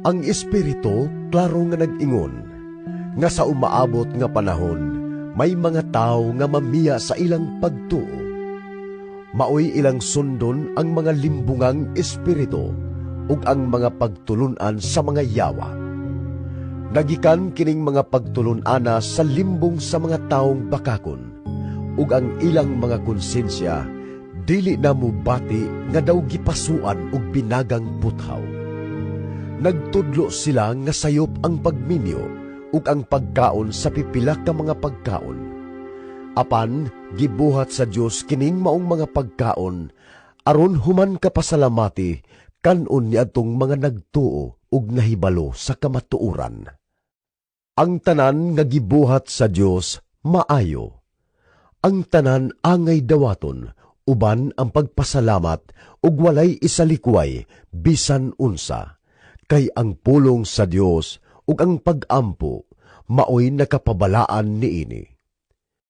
Ang Espiritu klaro nga nag-ingon, nga sa umaabot nga panahon, may mga tao nga mamiya sa ilang pagtuo. Maoy ilang sundon ang mga limbungang espiritu ug ang mga pagtulunan sa mga yawa. Nagikan kining mga pagtulunana sa limbong sa mga taong bakakon, ug ang ilang mga konsensya dili na mubati nga daw gipasuan og binagang puthaw. Nagtudlo sila nga sayop ang pagminyo ug ang pagkaon sa pipila ka mga pagkaon. Apan gibuhat sa Dios kining maong mga pagkaon aron human kapasalamati kanon niadtong mga nagtuo ug nahibalo sa kamatuoran. Ang tanan nga gibuhat sa Dios maayo. Ang tanan angay dawaton, uban ang pagpasalamat ug walay isalikway bisan unsa. Kay ang pulong sa Dios ug ang pag-ampo maoy nakapabalaan niini.